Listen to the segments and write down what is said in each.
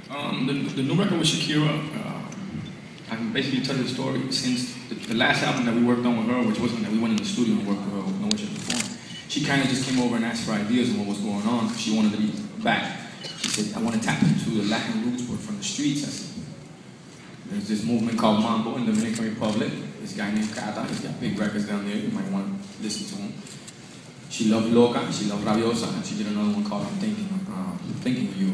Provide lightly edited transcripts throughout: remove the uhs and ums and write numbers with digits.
The new record with Shakira, I can basically tell you the story since the last album that we worked on with her, which wasn't that we went in the studio and worked with her with no wishes before. She kind of just came over and asked for ideas on what was going on because she wanted to be back. She said, I want to tap into the Latin roots, but from the streets. I said, there's this movement called Mambo in the Dominican Republic. This guy named Cata, he's got big records down there. You might want to listen to him. She loved Loca, she loved Rabiosa, and she did another one called I'm Thinking of You,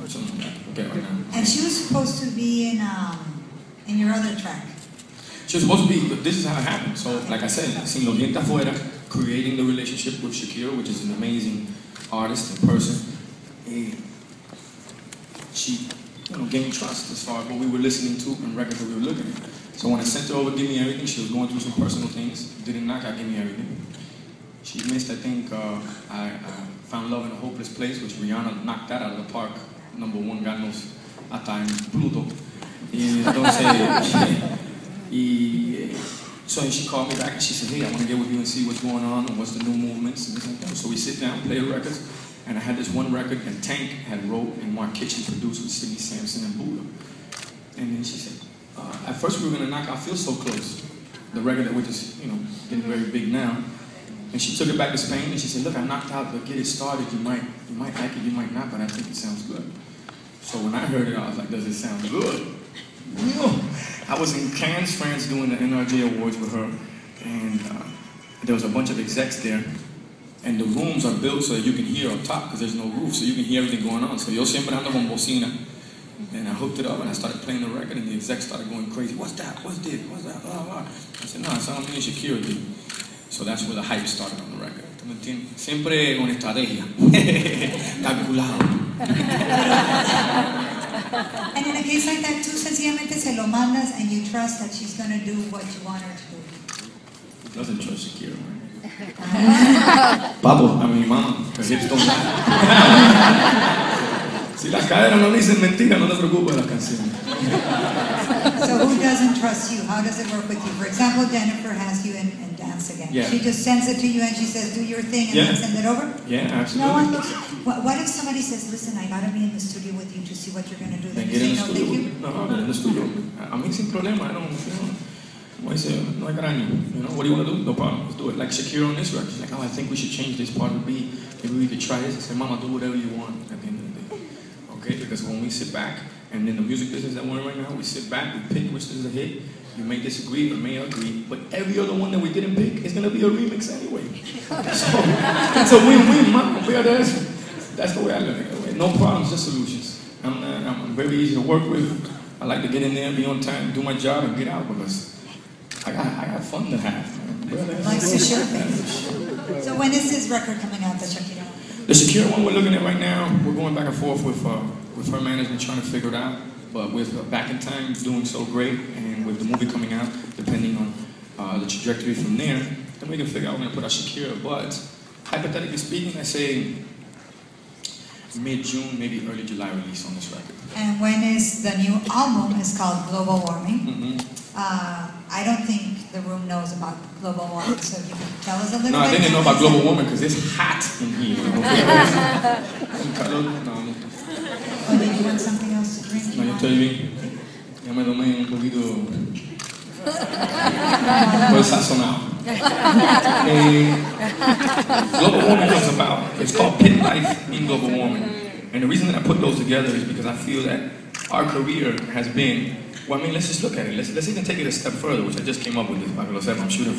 or something like that. Okay, right now. And she was supposed to be in your other track. She was supposed to be, but this is how it happened. So, like I said, Sin Lo Dientes Afuera, creating the relationship with Shakira, which is an amazing artist and person. She, gave me trust as far as what we were listening to and records that we were looking at. So when I sent her over, Give Me Everything, she was going through some personal things. Didn't knock out Give Me Everything. She missed, I think, I Found Love in a Hopeless Place, which Rihanna knocked that out of the park. #1, God knows, hasta en Pluto. Y entonces, so she called me back and she said, hey, I want to get with you and see what's going on and what's the new movements and this and that. So we sit down, play the records, and I had this one record that Tank had wrote and Mark Kitchen produced with Sidney Sampson and Buddha. And then she said, at first we were going to knock out Feel So Close, the record that we're just, getting very big now. And she took it back to Spain and she said, look, I knocked out, but get it started. You might like it, you might not, but I think it sounds good. So when I heard it, I was like, does it sound good? I was in Cannes, France, doing the NRJ Awards with her, and there was a bunch of execs there, and the rooms are built so that you can hear up top because there's no roof, so you can hear everything going on. So yo siempre ando con bocina, and I hooked it up and I started playing the record, and the execs started going crazy. What's that? What's this? What's that? Blah, blah. I said, no, it's not me and Shakira did. So that's where the hype started on the record. ¿Tú me entiendes? Siempre con estrategia, calculado. And in a case like that, tú sencillamente se lo mandas and you trust that she's going to do what you want her to do. He doesn't trust Shakira, man. Papo, a mi mamá, que hips don't lie. Si las caderas no dicen mentira, no te preocupes de las canciones. So who doesn't trust you? How does it work with you? For example, Jennifer has you in Dance Again. Yeah. She just sends it to you and she says, do your thing and then send it over? Yeah, absolutely. No one looks. What if somebody says, listen, I got to be in the studio with you to see what you're going to do? Then you get in say, the no, studio. thank you? No, get in the studio. I mean, sin problema. I don't, como dice, no hay caraño. What do you want to do? No problem. Let's do it. Like Shakira on this record. She's like, oh, I think we should change this part of the beat. Maybe we could try this. I said, Mama, do whatever you want at the end of the day. Okay? Because when we sit back, and in the music business that we're in right now, we sit back, we pick which is a hit. You may disagree or may agree, but every other one that we didn't pick is going to be a remix anyway. So it's a win-win, man. That's the way I look at it. No problems, just solutions. I'm very easy to work with. I like to get in there, be on time, do my job, and get out because I got fun to have. Likes to share things. So when is this record coming out, the Shakira one? The Shakira one we're looking at right now, we're going back and forth with her management trying to figure it out. But with Back in Time doing so great, and with the movie coming out, depending on the trajectory from there, then we can figure out we're going to put out Shakira. But hypothetically speaking, I say mid-June, maybe early July release on this record. And when is the new album? It's called Global Warming. Mm-hmm. I don't think the room knows about global warming, so if you can tell us a little bit. No, I think they know about global warming because it's hot in here. Oh, did you want something else to drink? No, yo estoy bien. Ya me tomé un poquito. Pues sazonado. Global warming is about, it's called Pit Life in Global Warming. And the reason that I put those together is because I feel that our career has been, well, I mean, let's just look at it. Let's even take it a step further, which I just came up with this, I'm shooting